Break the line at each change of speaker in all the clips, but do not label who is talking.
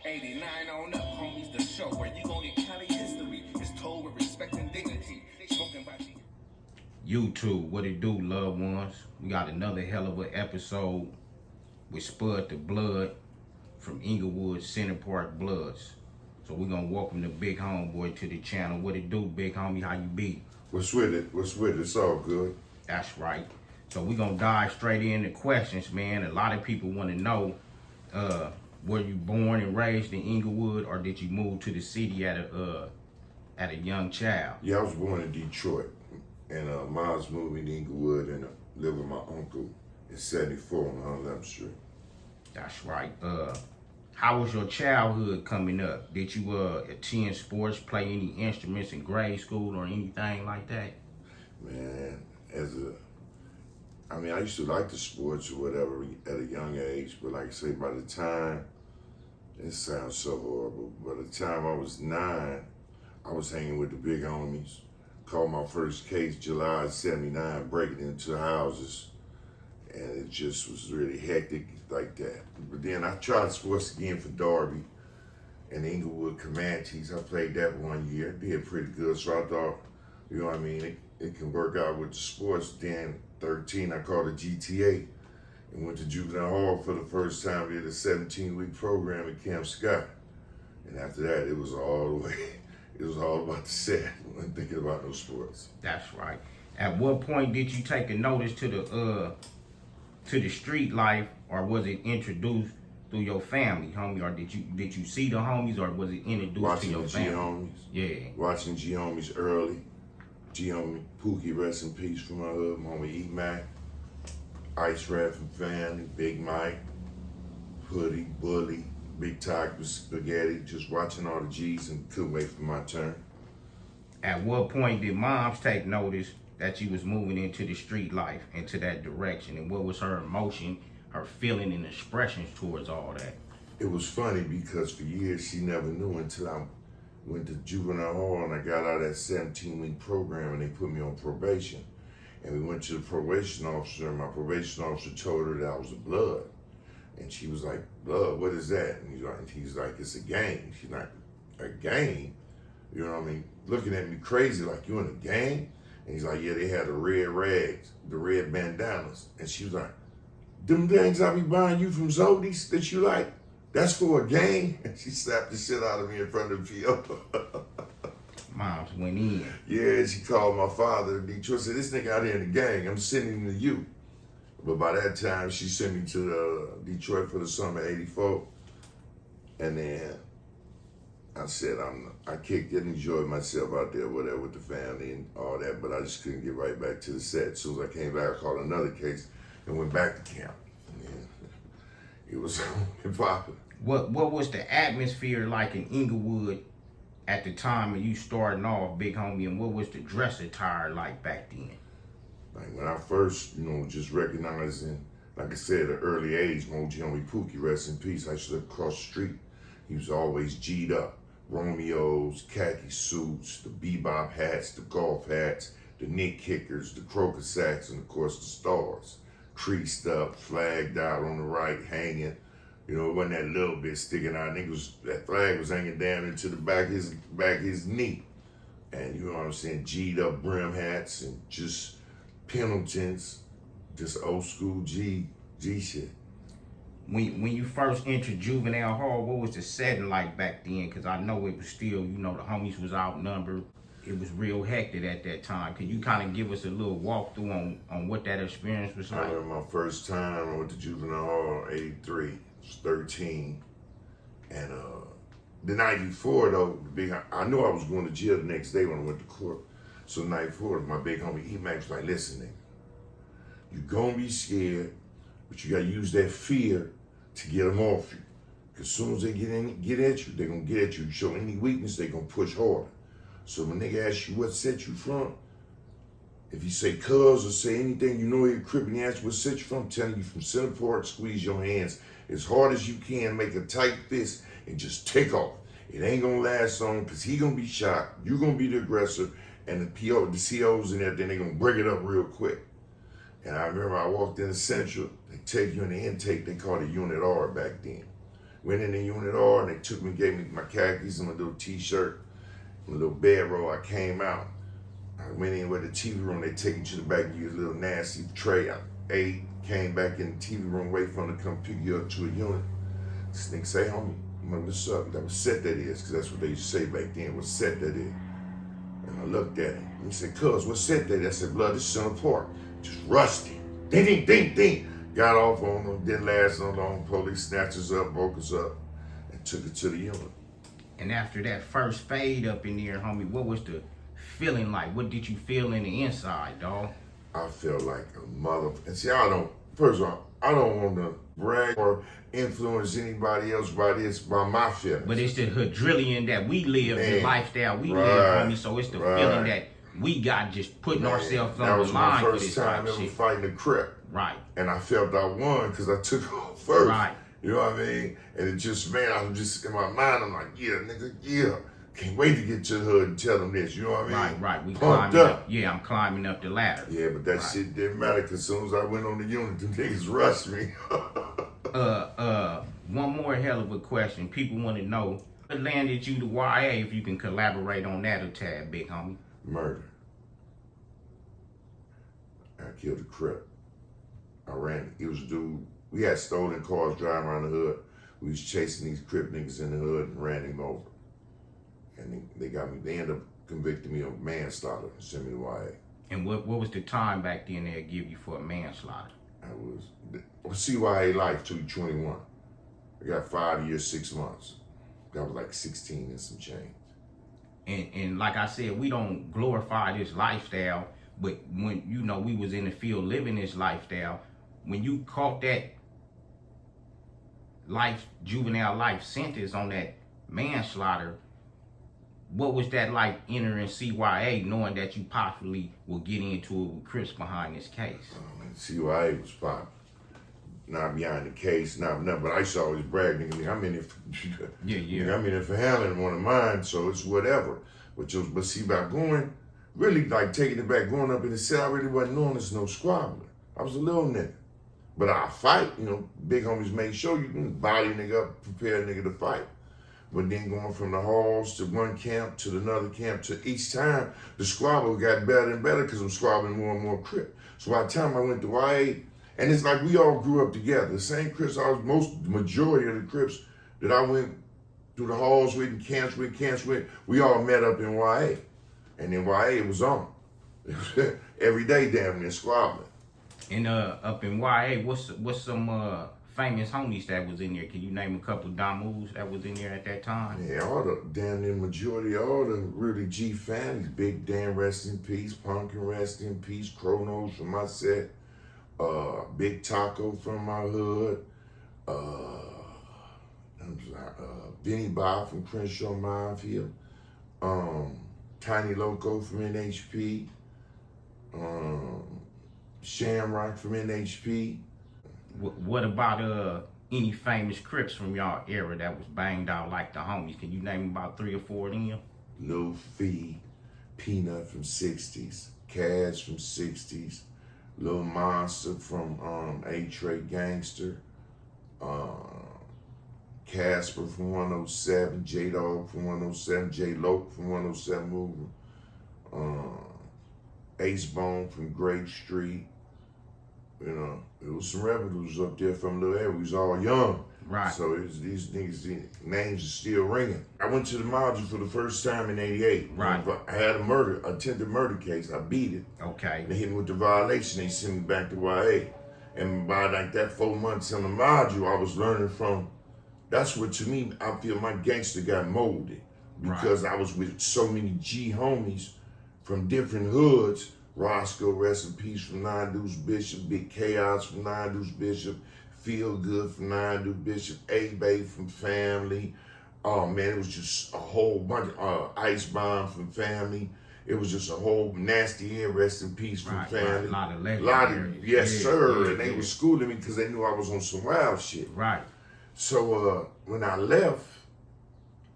89 on up, homies, the show where you gon' get Cali history. It's told with respect and dignity. Spoken by
YouTube, what it do, loved ones? We got another hell of an episode with SPUD The Blood from Inglewood Center Park Bloods. So we're gonna welcome the big homeboy to the channel. What it do, big homie? How you be?
What's with it? What's with it? It's all good.
That's right. So we're gonna dive straight into questions, man. A lot of people want to know, were you born and raised in Inglewood, or did you move to the city at a young child?
Yeah, I was born in Detroit, and Mom's moved to Inglewood and lived with my uncle in 74 on 11th Street.
That's right. How was your childhood coming up? Did you attend sports, play any instruments in grade school or anything like that?
Man, I used to like the sports or whatever at a young age, but like I say, by the time, it sounds so horrible, by the time I was 9, I was hanging with the big homies. Called my first case July '79, breaking into houses, and it just was really hectic like that. But then I tried sports again for Darby and Inglewood Comanches. I played that 1 year, did pretty good, so I thought, you know what I mean, it can work out with the sports. Then 13, I called a GTA and went to Juvenile Hall for the first time. Did a 17-week program at Camp Scott. And after that, it was all the way, it was all about the set. I wasn't thinking about no sports.
That's right. At what point did you take a notice to the street life, or was it introduced through your family, homie? Or did you see the homies, or was it introduced
Watching
to your
the
family?
G-homies.
Yeah.
Watching G-homies early. G-homie Pookie, rest in peace from my hood. Homie E-Mac. Ice Rat from family. Big Mike. Hoodie, Bully. Big Talk with Spaghetti. Just watching all the G's and couldn't wait for my turn.
At what point did moms take notice that you was moving into the street life, into that direction? And what was her emotion, her feeling and expressions towards all that?
It was funny because for years she never knew until I went to Juvenile Hall and I got out of that 17-week program and they put me on probation. And we went to the probation officer and my probation officer told her that I was a blood. And she was like, blood, what is that? And he's like, it's a gang. She's like, a gang? You know what I mean? Looking at me crazy like, you in a gang? And he's like, yeah, they had the red rags, the red bandanas. And she was like, them things I be buying you from Zodi's that you like, that's for a gang? And she slapped the shit out of me in front of the PO.
Moms went in.
Yeah, she called my father in Detroit, said, this nigga out here in the gang, I'm sending him to you. But by that time, she sent me to Detroit for the summer '84. And then I said, I kicked it and enjoyed myself out there, whatever, with the family and all that, but I just couldn't get right back to the set. As soon as I came back, I called another case and went back to camp. And it was popular.
What was the atmosphere like in Inglewood at the time of you starting off, big homie, and what was the dress attire like back then?
Like when I first, just recognizing, like I said, at an early age, my OG homie Pookie, rest in peace, I used to live across the street. He was always G'd up. Romeos, khaki suits, the bebop hats, the golf hats, the knit kickers, the croaker sacks, and of course the stars. Creased up, flagged out on the right, hanging. It wasn't that little bit sticking out. That flag was hanging down into the back of his knee. And you know what I'm saying, G'd up brim hats and just Pendletons, just old school G shit.
When you first entered Juvenile Hall, what was the setting like back then? Because I know it was still, the homies was outnumbered. It was real hectic at that time. Could you kind of give us a little walkthrough on what that experience was like?
I remember my first time I went to Juvenile Hall, '83, I was 13. And the night before, though, I knew I was going to jail the next day when I went to court. So the night before, my big homie E-Mac was like, listen, nigga, you gonna be scared, but you gotta use that fear to get them off you. Because as soon as they get at you, they're gonna get at you. You show any weakness, they're gonna push harder. So when nigga asks you what set you from, if you say cuz or say anything, you're crippin', you ask what set you from, I'm telling you from Center Park, squeeze your hands as hard as you can, make a tight fist, and just take off. It ain't gonna last long, because he gonna be shot, you gonna be the aggressor, and the COs and everything, they gonna bring it up real quick. And I remember I walked in the Central, they take you in the intake, they called it Unit R back then. Went in the unit R and they took me, gave me my khakis and my little t-shirt, my little bedroll. I came out. I went in with the TV room. They take you to the back, give you a little nasty tray. I ate, came back in the TV room, wait for them to come pick you up to a unit. This nigga say, homie, what's up? That was set that is, because that's what they used to say back then, what set that is. And I looked at him. He said, cuz, what set that is? I said, blood, this is Center Park. Just rusty. Ding, ding, ding, ding. Got off on them, didn't last no long. Police snatched us up, woke us up, and took it to the unit.
And after that first fade up in there, homie, what was the feeling like? What did you feel in the inside, dog?
I felt like a mother. And see, first of all, I don't want to brag or influence anybody else by my feelings.
But it's the hadrillion that we live, the lifestyle we live, homie. So it's the feeling that we got just putting ourselves on the line for this type
That was my first time ever fighting a Crip.
Right.
And I felt I won because I took off first.
Right.
You know what I mean? And it just, man, I was just in my mind, I'm like, yeah, nigga, yeah. Can't wait to get to the hood and tell them this, you know what I mean?
Right. We
pumped
climbing
up.
Yeah, I'm climbing up the ladder.
Yeah, but that shit didn't matter because as soon as I went on the unit, them niggas rushed me.
One more hell of a question. People want to know what landed you to YA, if you can collaborate on that a tad, big homie.
Murder. I killed a Crip. I ran. It was a dude. We had stolen cars driving around the hood. We was chasing these Crip niggas in the hood and ran him over. And they got me. They ended up convicting me of manslaughter and sent me to YA.
And what was the time back then they'd give you for a manslaughter?
I was CYA life till 21. I got 5 years, 6 months. I was like 16 and some change.
And like I said, we don't glorify this lifestyle, but when, you know, we was in the field living this lifestyle, when you caught that juvenile life sentence on that manslaughter, what was that like entering CYA, knowing that you possibly will get into it with Crips behind this case?
CYA was fine. Not behind the case, not nothing, but I used to always brag, nigga, I'm in it for,
Yeah.
I'm in it for handling one of mine, so it's whatever. But see, about going, really like taking it back, going up in the cell, I really wasn't known as no squabbler. I was a little nigga. But I fight, you know, big homies made sure you can body a nigga up, prepare a nigga to fight. But then going from the halls to one camp to another camp to each time, the squabble got better and better because I'm squabbling more and more Crip. So by the time I went to YA, and it's like we all grew up together. The same Crips, the majority of the Crips that I went through the halls with and camps with, we all met up in YA. And in YA, it was on. Every day damn near squabbling.
And up in YA, what's some famous homies that was in there? Can you name a couple of Damus that was in there at that time?
Yeah, all the damn near majority, all the really G families. Big Dan, rest in peace. Pumpkin, rest in peace. Chronos from my set. Big Taco from my hood. Benny Bob from Crenshaw Minefield. Tiny Loco from NHP. Shamrock from NHP.
What about any famous Crips from y'all era that was banged out like the homies? Can you name about 3 or 4 of them?
Lil Fee, Peanut from 60s, Cash from 60s, Lil Monster from A-Tray Gangster, Casper from 107, J-Dog from 107, J-Lope from 107 Movement, Ace Bone from Grape Street. You know, it was some revenues up there from the area. We was all young.
Right.
So these niggas, the names are still ringing. I went to the module for the first time in 88.
Right.
I had attempted murder case. I beat it.
Okay.
They hit me with the violation. They sent me back to YA. And by like that 4 months in the module, I was learning from, that's what to me, I feel my gangster got molded. Because I was with so many G homies from different hoods. Roscoe, rest in peace, from Nine Deuce Bishop. Big Chaos from Nine Deuce Bishop. Feel Good from Nine Deuce Bishop. A-Bay from Family. Oh man, it was just a whole bunch of Ice Bomb from Family. It was just a whole Nasty Air, rest in peace, from Family.
Right. A lot of
yes sir.
Yeah,
and they were schooling me because they knew I was on some wild shit.
Right.
So when I left,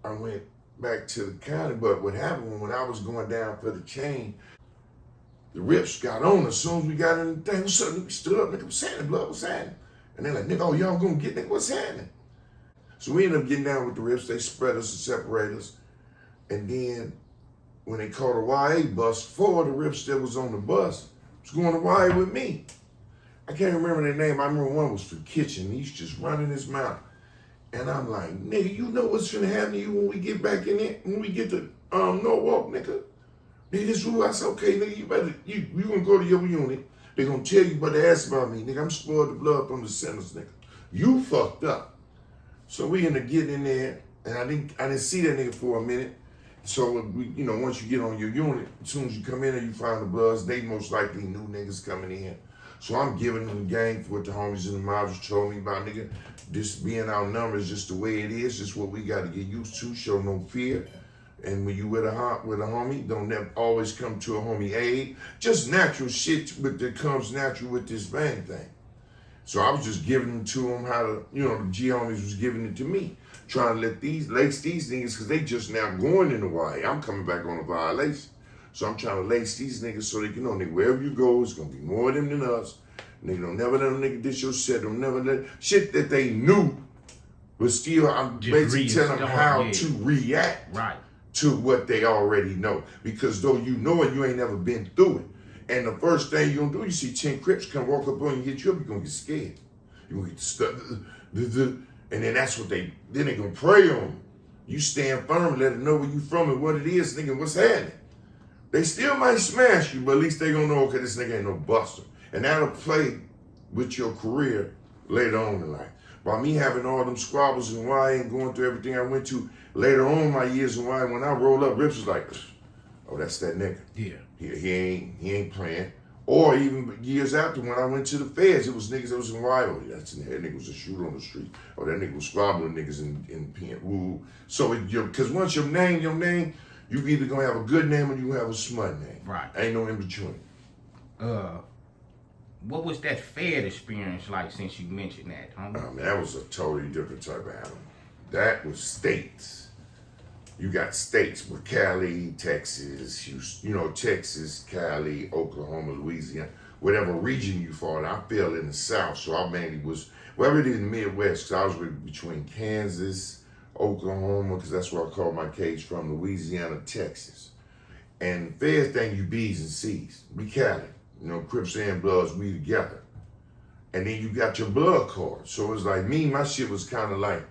I went back to the county. But what happened when I was going down for the chain, the Rips got on as soon as we got in the thing. What's up? We stood up, nigga, what's happening, blood? What's happening? And they're like, nigga, oh, y'all gonna get nigga, what's happening? So we ended up getting down with the Rips. They spread us and separate us. And then when they called a YA bus, 4 of the Rips that was on the bus was going to YA with me. I can't remember their name. I remember one was for Kitchen. He's just running his mouth. And I'm like, nigga, you know what's gonna happen to you when we get back in there? When we get to Norwalk, nigga? Nigga, this rule. I said, okay, nigga, you gonna go to your unit. They gonna tell you what they ask about me, nigga. I'm SPUD The Blood from the centers, nigga. You fucked up. So we ended up getting in there, and I didn't see that nigga for a minute. So we, once you get on your unit, as soon as you come in and you find the Bloods, they most likely new niggas coming in. So I'm giving them the game for what the homies in the modules told me about, nigga. This being our numbers, just the way it is, just what we got to get used to. Show no fear. And when you with a homie, don't never always come to a homie aid. Just natural shit, but that comes natural with this bang thing. So I was just giving them to them how to, the G homies was giving it to me. Trying to lace these niggas, because they just now going in the YA. I'm coming back on a violation. So I'm trying to lace these niggas so they can know, nigga, wherever you go, it's going to be more of them than us. Nigga, don't never let them nigga dish your set. Don't never let shit that they knew, but still I'm just basically telling them how to react to what they already know. Because though you know it, you ain't never been through it. And the first thing you gonna do, you see 10 Crips come walk up on you, hit you up, you're gonna get scared. You're gonna get stuck. And then that's what then they gonna prey on you. You stand firm, let them know where you from and what it is, nigga, what's happening. They still might smash you, but at least they gonna know, okay, this nigga ain't no buster. And that'll play with your career later on in life. By me having all them squabbles and YA and going through everything I went to later on in my years in YA, when I roll up, Rips was like, oh, that's that nigga.
Yeah.
He ain't playing. Or even years after when I went to the feds, it was niggas that was in YA. Oh, that nigga was a shooter on the street. Or that nigga was squabbling niggas in pen. Woo. So, because once your name, you either gonna have a good name or you gonna have a smut name.
Right.
Ain't no in between.
What was that Fed experience like since you mentioned that, homie?
I mean, that was a totally different type of animal. That was states. You got states with Cali, Texas, Houston, Texas, Cali, Oklahoma, Louisiana, whatever region you fall in. I fell in the South, so I mainly was, well, I did in the Midwest, because I was between Kansas, Oklahoma, because that's where I called my cage from, Louisiana, Texas. And the Fed thing, you B's and C's. We Cali. Crips and Bloods, we together. And then you got your blood card. So it's like me, my shit was kind of like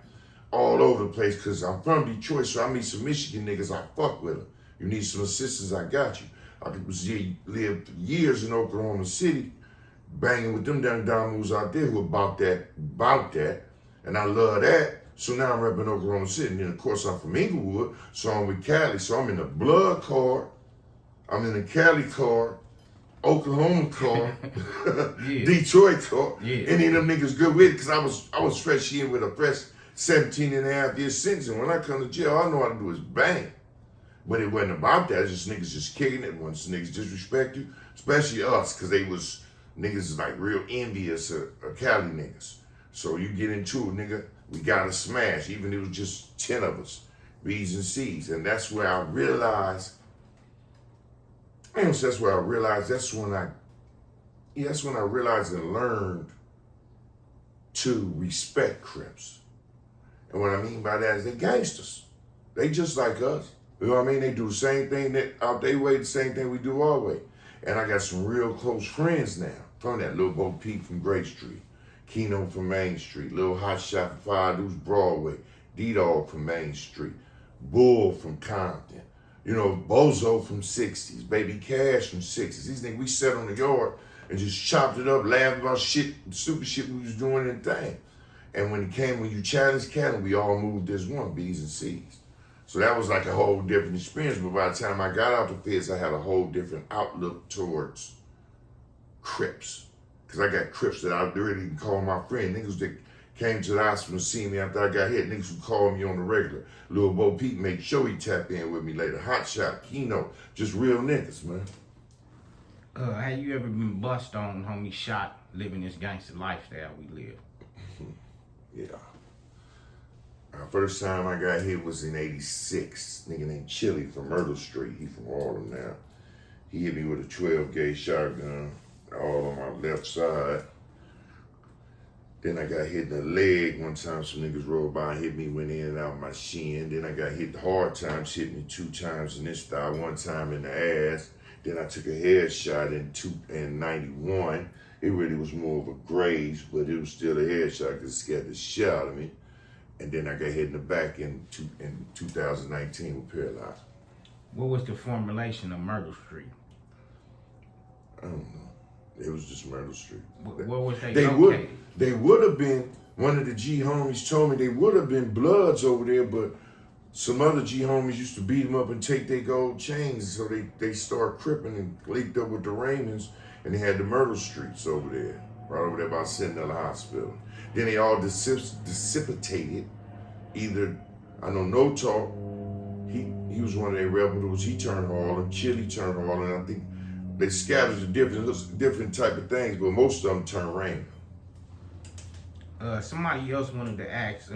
all over the place because I'm from Detroit, so I meet some Michigan niggas, I fuck with them. You need some assistance, I got you. I lived years in Oklahoma City, banging with them down moves out there who about that. And I love that. So now I'm repping Oklahoma City. And then of course I'm from Inglewood, so I'm with Cali. So I'm in the blood card, I'm in the Cali card, Oklahoma car, yeah. Detroit car,
yeah.
And then them niggas good with it because I was fresh in with a fresh 17 and a half year sentence. And when I come to jail, all I know how to do is bang. But it wasn't about that. It's just niggas just kicking it. Once niggas disrespect you, especially us, because they was niggas like real envious of Cali niggas. So you get into it, nigga, we gotta smash. Even if it was just 10 of us, B's and C's. And that's where I realized. That's where I realized, that's when I realized and learned to respect Crips. And what I mean by that is they gangsters. They just like us. You know what I mean? They do the same thing out their way, the same thing we do our way. And I got some real close friends now from that. Lil Bo Peep from Gray Street, Keno from Main Street, Lil Hot Shot from Five Deuce Broadway, D-Dog from Main Street, Bull from Compton. Bozo from 60s, Baby Cash from 60s. These niggas, we sat on the yard and just chopped it up, laughed about shit, stupid shit we was doing and thing. And when you challenged Cali, we all moved as one, B's and C's. So that was like a whole different experience. But by the time I got out the feds, I had a whole different outlook towards Crips. Because I got Crips that I really can call my friend. Niggas that came to the hospital and see me after I got hit. Niggas who called me on the regular. Lil Bo Peep made sure he tapped in with me later. Hot Shot, Keno, just real niggas, man.
Have you ever been bust on, homie, shot, living this gangster lifestyle we live?
Yeah. First time I got hit was in 86. Nigga named Chili from Myrtle Street. He from Harlem now. He hit me with a 12 gauge shotgun all on my left side. Then I got hit in the leg one time. Some niggas rolled by and hit me, went in and out my shin. Then I got hit hard times, hit me 2 times in this thigh, 1 time in the ass. Then I took a headshot in 91. It really was more of a graze, but it was still a headshot because it scared the shit out of me. And then I got hit in the back in 2019 with paralyzed.
What was the formulation of Myrtle Street?
I don't know. It was just Myrtle Street.
What was they located?
They would have been, one of the G homies told me they would have been Bloods over there, but some other G homies used to beat them up and take their gold chains, so they started cripping and linked up with the Raymonds, and they had the Myrtle Streets over there, right over there by Sentinel Hospital. Then they all dissipated. Either, I know No Talk, he was one of their rebels, he turned Harlem, Chili turned Harlem, I think they scattered to different type of things, but most of them turned Raymond.
Somebody else wanted to ask,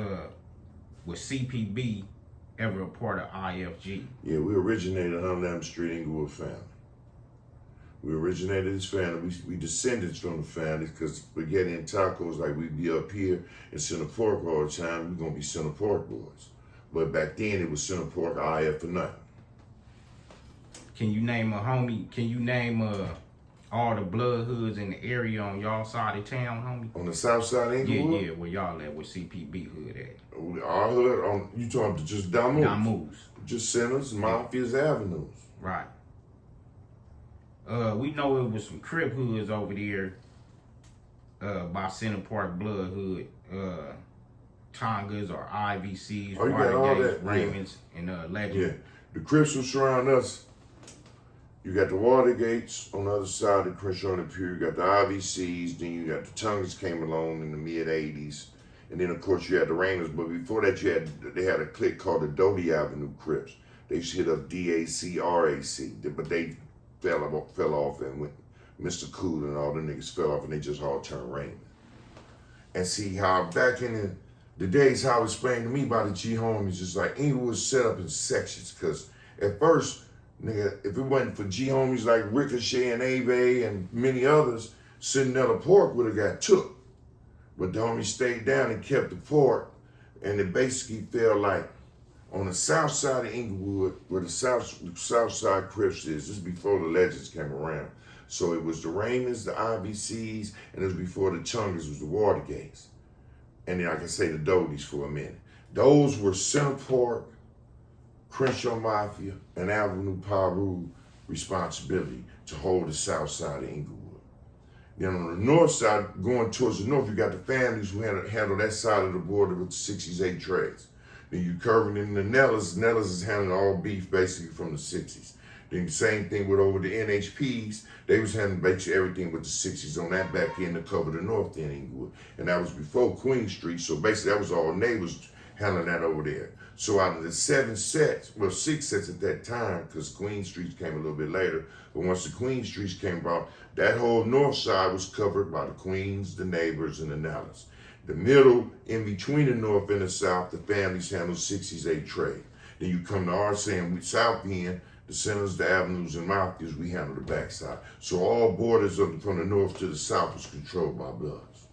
was CPB ever a part of IFG?
Yeah, we originated on Elm Street Inglewood family. We originated this family. We descended from the family because spaghetti and tacos, like we be up here in Center Park all the time, we're gonna be Center Park boys. But back then it was Center Park IF for nothing.
Can you name a homie? Can you name all the blood hoods in the area on y'all side of town, homie?
On the south side of Inglewood?
Yeah, where y'all at, where CPB hood at?
Our hood, you talking just Damus?
Damus.
Just Centers, Mafia's Avenues.
Right. We know it was some Crip hoods over there by Center Park Blood Hood. Tongas or IVCs, Watergates, Raymonds, and Legend.
Yeah, the Crips who surround us. You got the Watergates on the other side of Crenshaw and Pure. You got the IVCs. Then you got the Tongas came along in the mid '80s, and then of course you had the Raymonds. But before that, they had a clique called the Doty Avenue Crips. They used to hit up DAC, but they fell off and went Mr. Cool and all the niggas fell off and they just all turned Raymond. And see how back in the days, how it was explained to me by the G homies, just like Inglewood was set up in sections. Because at first, nigga, if it wasn't for G homies like Ricochet and Ave and many others, Sentinel Park would have got took. But the homies stayed down and kept the port, and it basically felt like on the south side of Inglewood, where the south side Crips is, this is before the Legends came around. So it was the Raymonds, the IVCs, and it was before the Chungas, was the Watergates. And then I can say the Doties for a minute. Those were Center Park, Crenshaw Mafia, and Avenue Paru responsibility to hold the south side of Inglewood. Then on the north side, going towards the north, you got the families who handle that side of the border with the 60s, 8 trades. Then you curving in the Nellas. Nellas is handling all beef basically from the 60s. Then the same thing with over the NHPs. They was handling basically everything with the 60s on that back end to cover the north end Inglewood. And that was before Queen Street. So basically that was all neighbors handling that over there. So out of the 6 sets at that time, because Queen Street came a little bit later, but once the Queen Streets came about, that whole north side was covered by the Queens, the neighbors, and the Nellas. The middle, in between the north and the south, the families handle 60s, 8 trade. Then you come to our saying, south end, the Centers, the Avenues, and Mafias, we handle the backside. So all borders from the north to the south was controlled by Bloods.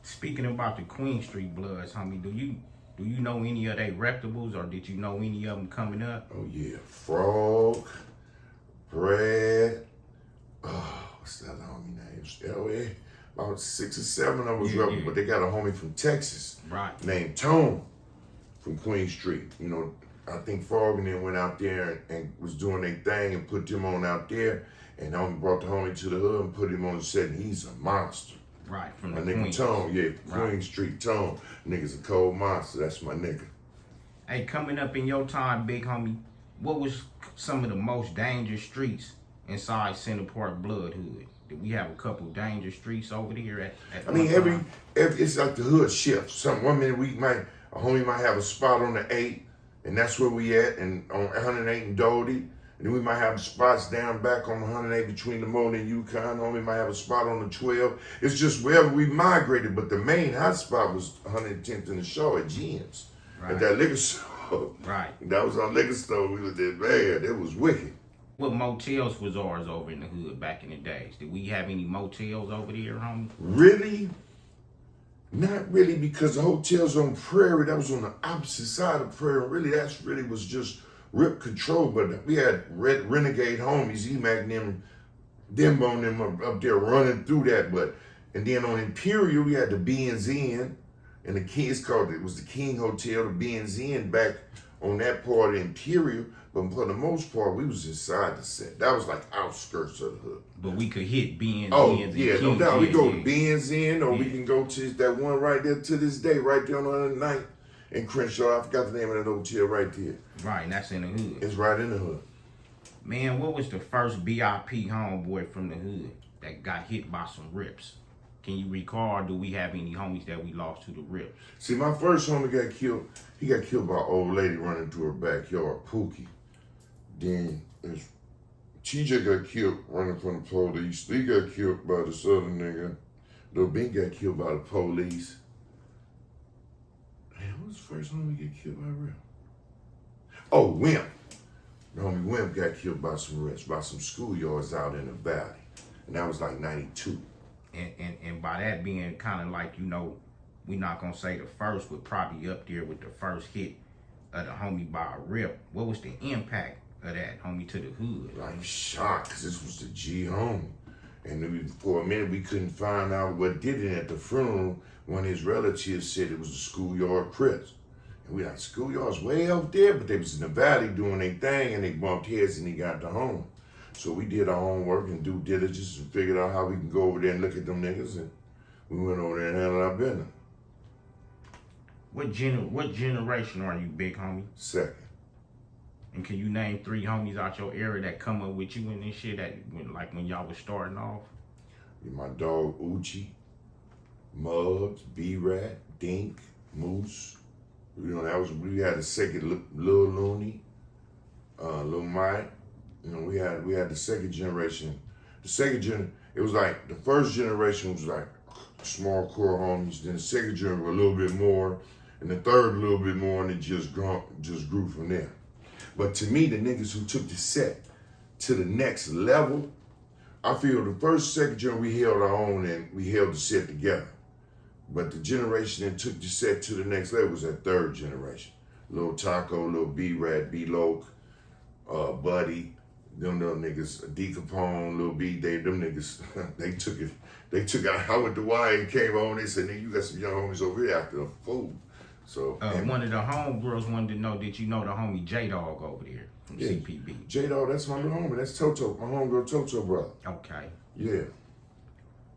Speaking about the Queen Street Bloods, homie, do you know any of their reputables, or did you know any of them coming up?
Oh yeah, Frog, Brad, what's that homie name? About 6 or 7 of them was rebels, but they got a homie from Texas,
right,
named Tone from Queen Street. You know, I think Frog and them went out there and was doing their thing and put them on out there, and homie brought the homie to the hood and put him on the set, and he's a monster.
Right, from
my
the
nigga
Queens.
Tone, yeah,
right.
Queen Street Tone. Nigga's a cold monster. That's my nigga.
Hey, coming up in your time, big homie, what was some of the most dangerous streets inside Center Park Blood Hood? Did we have a couple dangerous streets over there at
I mean, every it's like the hood shifts. One minute a homie might have a spot on the 8, and that's where we at, and on 108 and Doty. And then we might have spots down back on 108 between the Moda and Yukon. Homie might have a spot on the 12. It's just wherever we migrated, but the main hot spot was 110th in the show at Jen's. Right. At that liquor store.
Right.
That was our liquor store. We was there, man. It was wicked.
What motels was ours over in the hood back in the days? Did we have any motels over there, homie?
Really? Not really, because the hotel's on Prairie. That was on the opposite side of Prairie. Really, that's really was just Rip Control. But we had renegade homies, E-Mac and them on them up there running through that. And then on Imperial, we had the Benz Inn, and the King, it was the King Hotel, the Benz Inn back on that part of Imperial. But for the most part, we was inside the set. That was like outskirts of the hood.
But we could hit Benz
Oh,
Inns
yeah,
and
no
Kings
doubt. We
Inns,
go
yeah.
to Benz Inn, or we can go to that one right there to this day, right there on the night in Crenshaw. I forgot the name of that hotel right there.
Right, and that's in the hood.
It's right in the hood.
Man, what was the first BIP homeboy from the hood that got hit by some rips? Can you recall, do we have any homies that we lost to the rips?
See, my first homie got killed. He got killed by an old lady running through her backyard, Pookie. Then TJ got killed running from the police. He got killed by the southern nigga. Lil Ben got killed by the police. Man, who was the first homie to get killed by real? Oh, Wimp. The homie Wimp got killed by some schoolyards out in the valley. And that was like 92.
And by that being kind of like, we not gonna say the first, but probably up there with the first hit of the homie by a rip. What was the impact of that homie to the hood?
I'm shocked, because this was the G homie. And for a minute, we couldn't find out what did it at the funeral when his relatives said it was the schoolyard Crips. And we like, schoolyard's way out there, but they was in the valley doing their thing, and they bumped heads and he got to home. So we did our homework and due diligence and figured out how we can go over there and look at them niggas, and we went over there and handled our business.
What generation are you, big homie?
Second.
And can you name 3 homies out your area that come up with you and this shit when y'all was starting off?
My dog Uchi, Muggs, B-Rat, Dink, Moose. We had the second Lil Looney, Lil Mike. We had the second generation. It was like the first generation was like small core homies. Then the second generation a little bit more, and the third a little bit more, and it just grew from there. But to me, the niggas who took the set to the next level, I feel the first, second generation we held our own and we held the set together. But the generation that took the set to the next level was that third generation. Lil Taco, Lil B-Rat, B-Loke, Buddy. Them little niggas, D Capone, Lil B, them niggas, they took it. I went to Y and came on. They said, nigga, you got some young homies over here after the food. So
one of the homegirls wanted to know, did you know the homie J-Dog over there from CPB?
J-Dog, that's my little homie. That's Toto, my homegirl Toto brother.
Okay.
Yeah.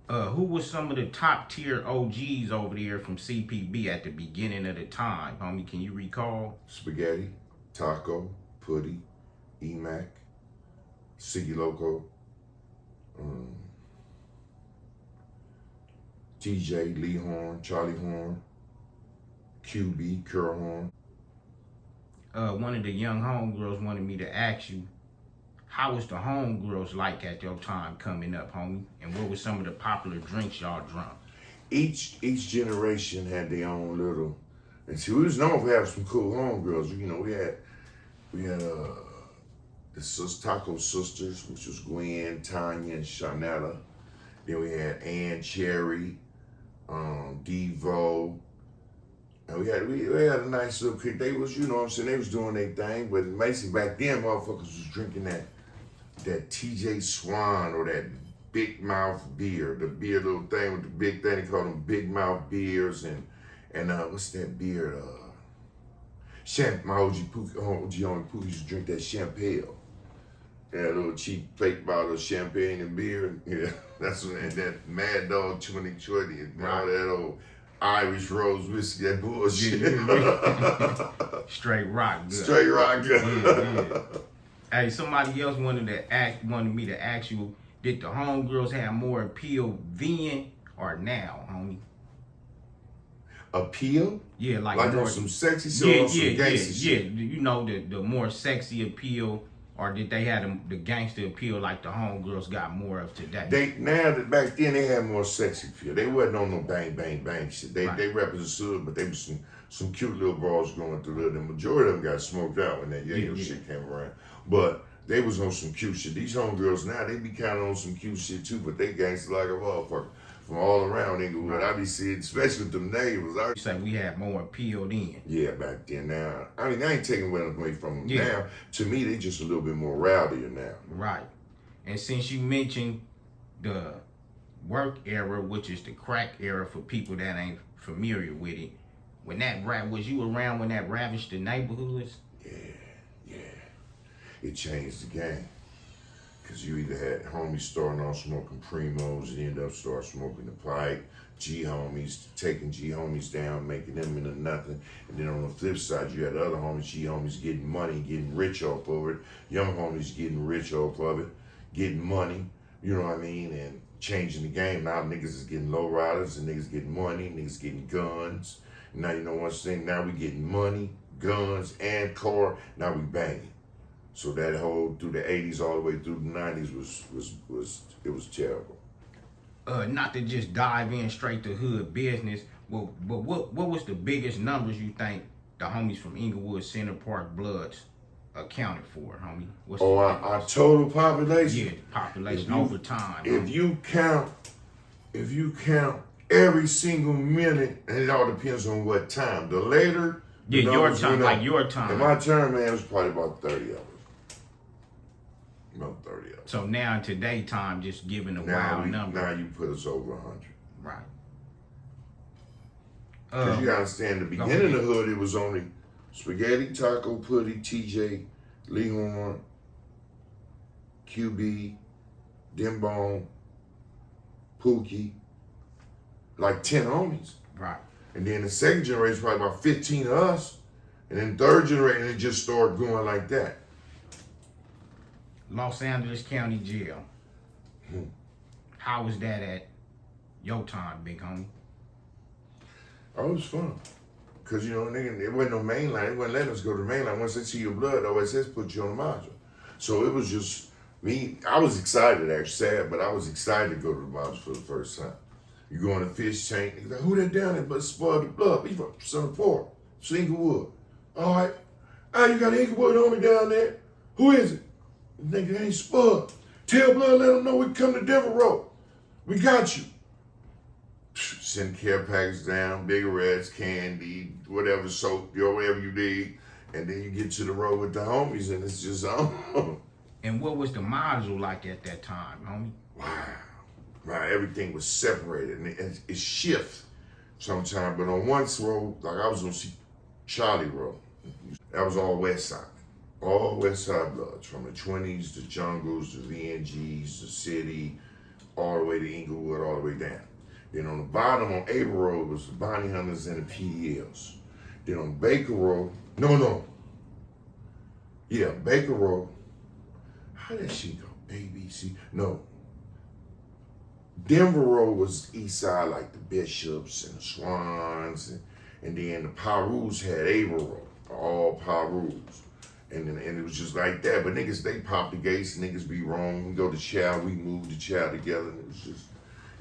Who was some of the top tier OGs over there from CPB at the beginning of the time, homie? Can you recall?
Spaghetti, Taco, Putty, E-Mac, Siggy Loco, TJ, Lee Horn, Charlie Horn, QB, Curl Horn.
One of the young homegirls wanted me to ask you, how was the homegirls like at your time coming up, homie? And what were some of the popular drinks y'all drunk?
Each generation had their own little, and see, we was known for having some cool homegirls. We had the Taco Sisters, which was Gwen, Tanya, and Shanetta. Then we had Ann Cherry, Devo. And we had a nice little clique. They was, they was doing their thing. But Mason back then, motherfuckers was drinking that TJ Swan or that Big Mouth beer, the beer little thing with the big thing. They called them Big Mouth beers and what's that beer? My OG Pookie used to drink that champagne. That little cheap plate bottle of champagne and beer. Yeah, that's when that Mad Dog 2020 and all that old Irish Rose whiskey, that bullshit.
Straight rock good.
Straight rock good.
Yeah. Hey, somebody else wanted me to ask you, did the homegirls have more appeal then or now, homie?
Appeal?
Yeah, like
more,
on
some sexy shit or some gangster shit?
The more sexy appeal, or did they have the gangster appeal like the homegirls got more of today?
Back then they had more sexy appeal. They wasn't on no bang bang bang shit. They represented, but they was some cute little bras going through there. The majority of them got smoked out when that shit came around. But they was on some cute shit. These homegirls now, they be kind of on some cute shit too, but they gangster like a motherfucker. from all around Inglewood. I be seeing, especially with them neighbors.
You say we had more appeal then.
Yeah, back then. Now, I mean, I ain't taking away from them
Yeah.
now. To me, they just a little bit more rowdier now.
Right. And since you mentioned the work era, which is the crack era for people that ain't familiar with it, when that was you around when that ravaged the neighborhoods?
Yeah. It changed the game. Because you either had homies starting off smoking primos and end up start smoking the pipe, G-homies, taking G-homies down, making them into nothing. And then on the flip side, you had other homies, G-homies getting money, getting rich off of it. Young homies getting rich off of it, getting money, you know what I mean? And changing the game. Now niggas is getting low riders and niggas getting money, niggas getting guns. And now you know one thing, now we getting money, guns, and car, now we banging. So that whole through the 80s all the way through the 90s was terrible.
Not to just dive in straight to hood business, but what was the biggest numbers you think the homies from Inglewood Center Park Bloods accounted for, homie? What's
our total population?
Yeah, population over time.
If you count every single minute, and it all depends on what time. The later,
yeah, your time, like your time.
In my term, man, it was probably about 30 of us. About 30 of us.
So now in today time, just giving a wild number.
Now you put us over 100.
Right.
Because you gotta understand, the beginning of the hood, it was only Spaghetti, Taco, Putty, TJ, Leghorn, QB, Dimbone, Pookie, like 10 homies.
Right.
And then the second generation, probably about 15 of us. And then third generation, it just started going like that.
Los Angeles County Jail. How was that at your time, big homie?
Oh, it was fun. Because, you know, nigga, it wasn't no mainline. It wasn't letting us go to the mainline. Once they see your blood, OSS put you on the module. So it was just me. I was excited, actually, sad, but I was excited to go to the module for the first time. You go in the fish tank, nigga, like, who that down there but SPUD The Blood? We from Center Park, Inglewood. All right. You got an Inglewood homie down there. Who is it? Nigga, ain't SPUD. Tell Blood, let them know we come to Denver Road. We got you. Send care packets down, cigarettes, candy, whatever, soap, whatever you need. And then you get to the road with the homies and it's just on.
And what was the module like at that time, homie?
Wow. Right, everything was separated and it shifts sometimes. But on one road, like I was on Charlie Road. That was all West Side. All West Side Bloods, from the 20s, the Jungles, the VNGs, the City, all the way to Inglewood, all the way down. Then on the bottom on April Road was the Bounty Hunters and the PDLs. Then on Baker Road, Baker Road. How did she go? ABC? No. Denver Road was east side, like the Bishops and the Swans, and then the Pirus had April Road, all Pirus. And it was just like that. But niggas, they pop the gates, niggas be wrong. We go to chow, we move the chow together, and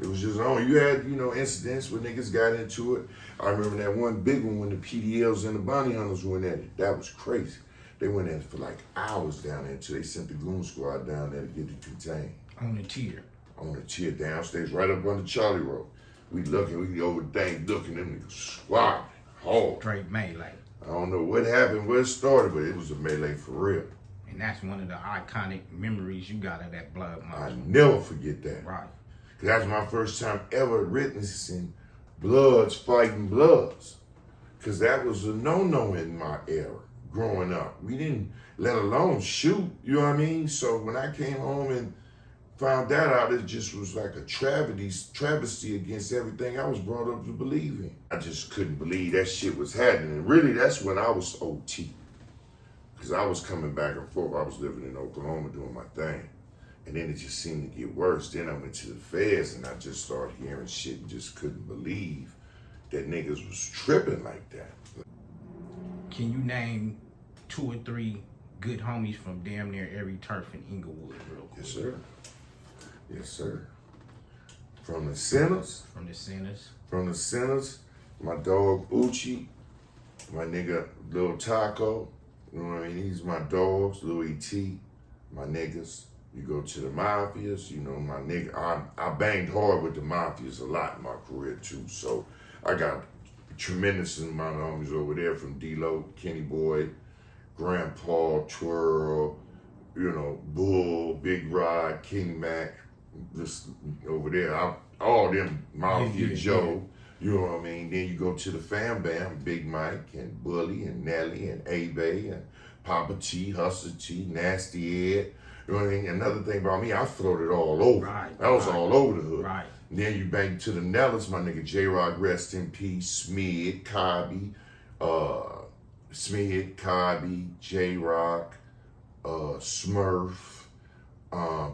it was just on. You had, you know, incidents where niggas got into it. I remember that one big one when the PDLs and the Bounty Hunters went at it. That was crazy. They went at it for like hours down there until they sent the goon squad down there to get it contained.
On the tier.
On the tier downstairs, right up under Charlie Road. We looking, we over the thing looking, them niggas squad hard.
Straight melee.
I don't know what happened, where it started, but it was a melee for real.
And that's one of the iconic memories you got of that blood
I
module.
never forget that.
Right.
Cause that's my first time ever witnessing Bloods fighting Bloods. Cause that was a no-no in my era, growing up. We didn't, let alone shoot, you know what I mean? So when I came home and found that out, it just was like a travesty against everything I was brought up to believe in. I just couldn't believe that shit was happening. And really, that's when I was OT. Because I was coming back and forth. I was living in Oklahoma doing my thing. And then it just seemed to get worse. Then I went to the feds and I just started hearing shit and just couldn't believe that niggas was tripping like that.
Can you name 2 or 3 good homies from damn near every turf in Inglewood real quick?
Yes, sir. Yes, sir. From the Centers.
From the Centers.
From the Centers, my dog Uchi, my nigga Lil Taco, you know what I mean? He's my dogs, Lil E.T., my niggas. You go to the mafias, you know, my nigga, I banged hard with the mafias a lot in my career too. So I got a tremendous amount of homies over there from D-Lo, Kenny Boy, Grandpa, Twirl, you know, Bull, Big Rod, King Mac, just over there. All them Mafia Joe, you know what I mean? Then you go to the fam bam, Big Mike and Bully and Nelly and Abe and Papa T, Hustler T, Nasty Ed. You know what I mean? Another thing about me, I floated all over. I was all over the hood. And then you bang to the Nellis, my nigga J-Rock, rest in peace, Smid, Cobby, J-Rock, Smurf,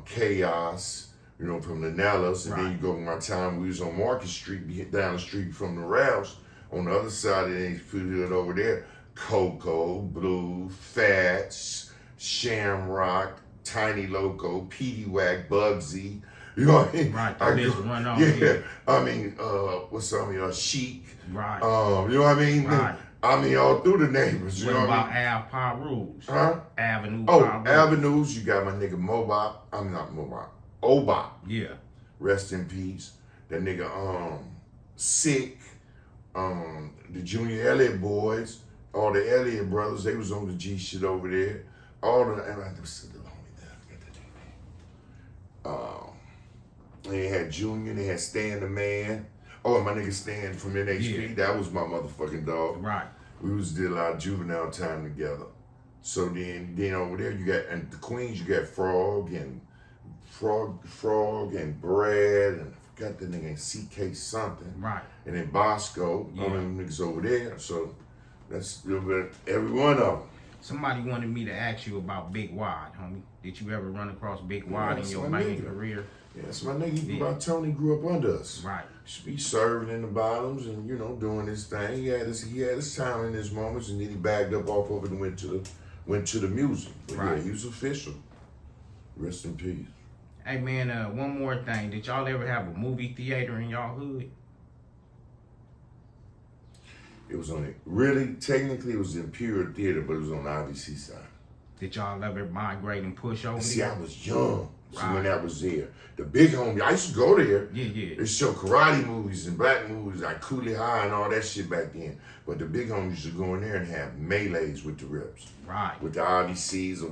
Chaos, you know, from the Nellis. And then you go, my time we was on Market Street, down the street from the Rouse. On the other side of the hood over there, Coco, Blue, Fats, Shamrock, Tiny Loco, Petey Wack, Bugsy. You know what I mean? What's some of y'all? Chic. You know what I mean? I mean, all through the neighbors. You know
about
what I mean?
Parus?
Huh?
Avenue.
Avenues. You got my nigga Mobop. I'm not Mobop. Obop.
Yeah.
Rest in peace. That nigga Sick. The Junior Elliott boys. All the Elliott brothers. They was on the G shit over there. All the and I just the homie there. I forgot the name. They had Junior. They had Stan the Man. Oh, and my nigga Stan from NHP, that was my motherfucking dog. We did a lot of Juvenile time together. So then over there you got, and the Queens, you got Frog and Brad, and I forgot the nigga, CK something. And then Bosco, all them niggas over there. So that's a little bit every one of them.
Somebody wanted me to ask you about Big Wad, homie. Did you ever run across Big Wad in your banking career?
Yeah, that's my nigga. Tony grew up under us. He serving in the bottoms and, you know, doing his thing. He had his time in his moments, and then he bagged up off of it and went to the music. But yeah, he was official. Rest in peace.
Hey man, one more thing. Did y'all ever have a movie theater in y'all hood?
It was on it. Really, technically, it was Imperial Theater, but it was on the IBC side.
Did y'all ever migrate and push over?
See, I was young. When that was there. The big homie, I used to go there. They show karate movies and black movies like Coolie High and all that shit back then. But the big homies used to go in there and have melees with the Rips. With the IBCs and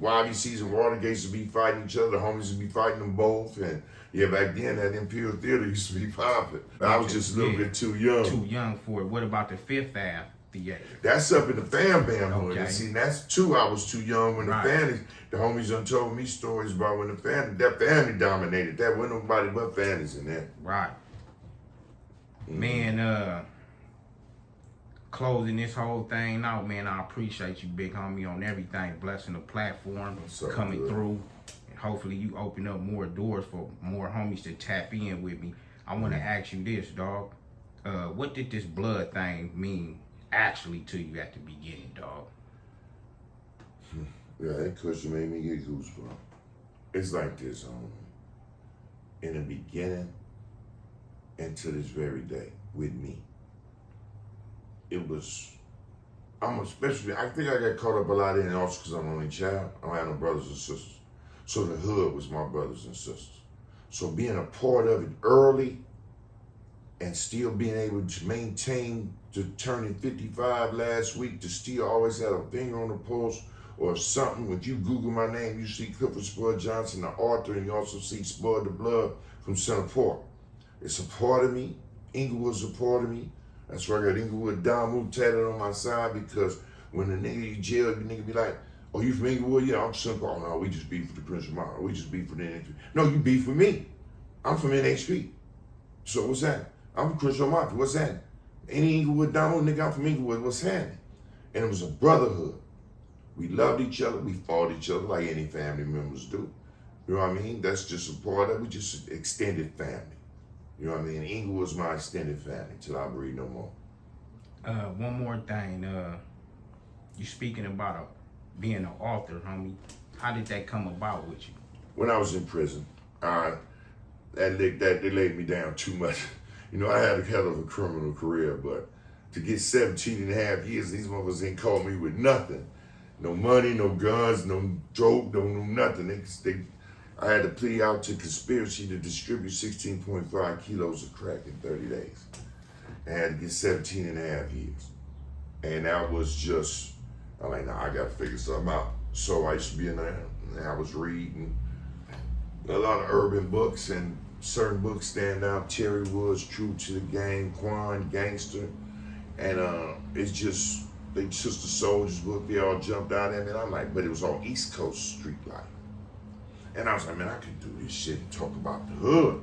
Watergates would be fighting each other. The homies would be fighting them both. And yeah, back then that Imperial Theater used to be popping. I was just a little bit too young.
Too young for it. What about the Fifth Ave Theater?
That's up in the Fam Bam hood. And see, that's two. I was too young when the homies done told me stories about when that family dominated. That wasn't nobody but families in there.
Man, closing this whole thing out, man, I appreciate you, big homie, on everything. Blessing the platform, coming through. And hopefully you open up more doors for more homies to tap in with me. I want to ask you this, dog. What did this blood thing mean actually to you at the beginning, dog?
Yeah, that question made me get goosebumps. It's like this, in the beginning and to this very day with me. It was, I think I got caught up a lot in it also because I'm an only child. I don't have no brothers and sisters. So the hood was my brothers and sisters. So being a part of it early and still being able to maintain to turning 55 last week, to still always have a finger on the pulse or something. When you Google my name, you see Clifford Spud Johnson, the author, and you also see Spud the Blood from Center Park. It's a part of me. Inglewood's a part of me. That's why I got Inglewood Damu tatted on my side, because when the nigga in jail, the nigga be like, oh, you from Inglewood? Yeah, I'm Center Park. Oh, no, we just beef for the Prince Mile. We just beef for the NHP. No, you beef for me. I'm from NHP. So what's that? I'm from Crenshaw Mafia. What's that? Any Inglewood Damu nigga, I'm from Inglewood. What's happening? And it was a brotherhood. We loved each other. We fought each other like any family members do. You know what I mean? That's just a part of it. We just extended family. You know what I mean? Inglewood's my extended family till I breathe no more.
One more thing. You speaking about being an author, homie. How did that come about with you?
When I was in prison, they laid me down too much. You know, I had a hell of a criminal career, but to get 17 and a half years, these motherfuckers ain't called me with nothing. No money, no guns, no dope, no nothing. I had to plead out to conspiracy to distribute 16.5 kilos of crack in 30 days. I had to get 17 and a half years. And that was just, I'm like, nah, I gotta figure something out. So I used to be in there, and I was reading a lot of urban books, and certain books stand out. Terry Woods, True to the Game, Quan, Gangster. And it's just, they Sister Soldiers book, they all jumped out at me. And I'm like, but it was all East Coast street life. And I was like, man, I could do this shit and talk about the hood,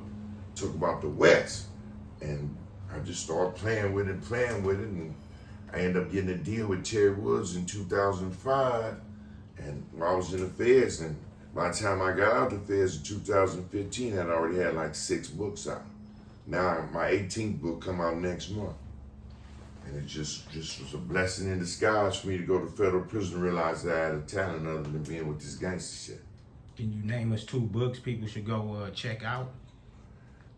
talk about the West. And I just started playing with it. And I ended up getting a deal with Terry Woods in 2005. And I was in the feds, and by the time I got out the feds in 2015, I'd already had like 6 books out. Now my 18th book come out next month. And it just was a blessing in disguise for me to go to federal prison and realize that I had a talent other than being with this gangster shit.
Can you name us 2 books people should go check out?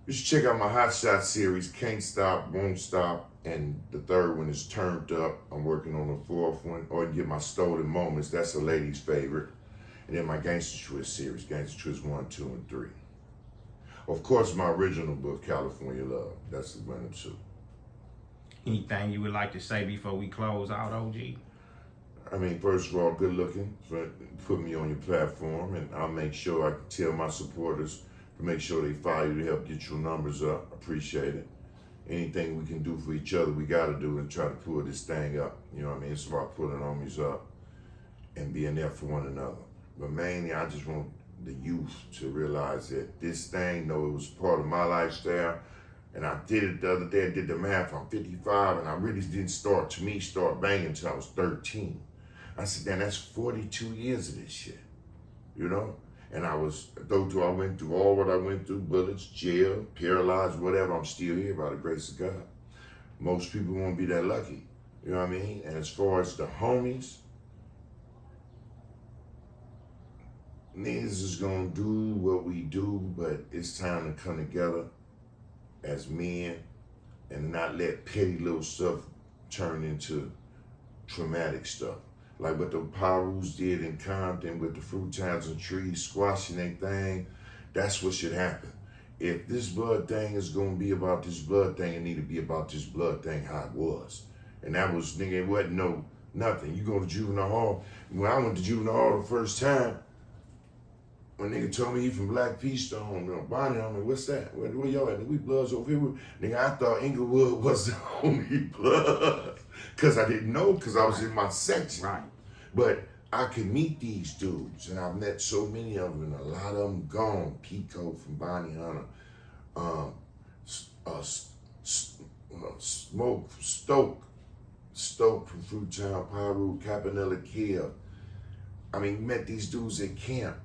You should check out my Hot Shot series, Can't Stop, Won't Stop, and the 3rd one is Turned Up. I'm working on the 4th one, or you get my Stolen Moments, that's a lady's favorite. And then my Gangster Twist series, Gangster Twist 1, 2, and 3. Of course, my original book, California Love, that's the 1 and 2.
Anything you would like to say before we close out, OG?
I mean, first of all, good looking for putting me on your platform, and I'll make sure I tell my supporters to make sure they follow you to help get your numbers up. Appreciate it. Anything we can do for each other, we got to do and try to pull this thing up. You know what I mean? It's about pulling homies up and being there for one another. But mainly, I just want the youth to realize that this thing, though it was part of my lifestyle, and I did it the other day, I did the math, I'm 55, and I really didn't start banging until I was 13. I said, damn, that's 42 years of this shit, you know? And I went through all what I went through, bullets, jail, paralyzed, whatever, I'm still here by the grace of God. Most people won't be that lucky, you know what I mean? And as far as the homies, niggas is gonna do what we do, but it's time to come together as men and not let petty little stuff turn into traumatic stuff. Like what the Pyrus did in Compton with the fruit towns and trees squashing their thing, that's what should happen. If this blood thing is gonna be about this blood thing, it need to be about this blood thing how it was. And that was, nigga, it wasn't nothing. You go to Juvenile Hall. When I went to Juvenile Hall the first time, when nigga told me he from Black Peastone, you know, Bonnie, I'm like, what's that? Where y'all at? We Bloods over here. Nigga, I thought Inglewood was the only blood. Because I didn't know, because I was in my section.
Right.
But I could meet these dudes, and I've met so many of them, and a lot of them gone. Pico from Bonnie Hunter, Stoke from Fruittown, Pyru, Capanella Kill. I mean, met these dudes at camp.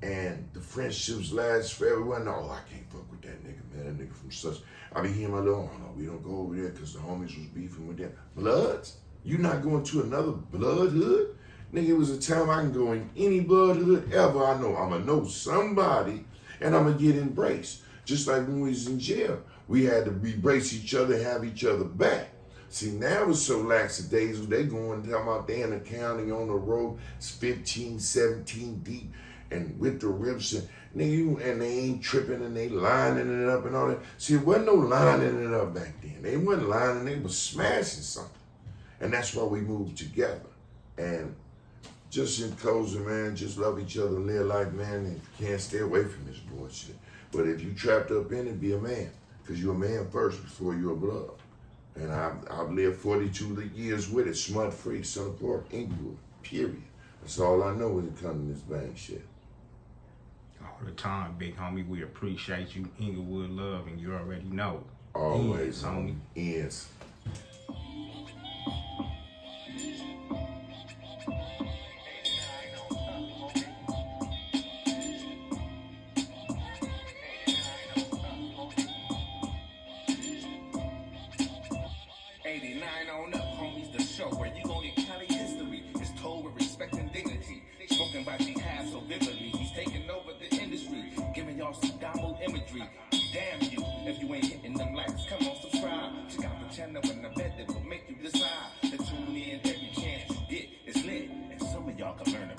And the friendships last forever. Wasn't, oh, I can't fuck with that nigga, man. That nigga from such. I be hearing my little, oh no, we don't go over there because the homies was beefing with them. Bloods? You not going to another blood hood? Nigga, it was a time I can go in any blood hood ever I know. I'ma know somebody and I'ma get embraced. Just like when we was in jail. We had to embrace each other and have each other back. See, now it's so lackadaisical. They going talking about they in the county on the road. It's 15, 17 deep. And with the rips and nigga, and they ain't tripping and they lining it up and all that. See, it wasn't no lining it up back then. They wasn't lining, they was smashing something. And that's why we moved together. And just in closing, man, just love each other, live life, man, and you can't stay away from this bullshit. But if you trapped up in it, be a man. Because you're a man first before you're a blood. And I've lived 42 years with it, smut-free, Center Park, Inglewood, period. That's all I know when it comes to this bang shit.
All the time, big homie. We appreciate you, Inglewood love, and you already know.
Always, homie. Ends.
On up, homies, the show where you gon' get Cali history. It's told with respect and dignity. Spoken by jihad so vividly. He's taking over the industry, giving y'all some download imagery. Damn you, if you ain't hitting them likes, come on, subscribe. Check out the channel and I bet it will make you decide to tune in every chance you get. It's lit, and so could learn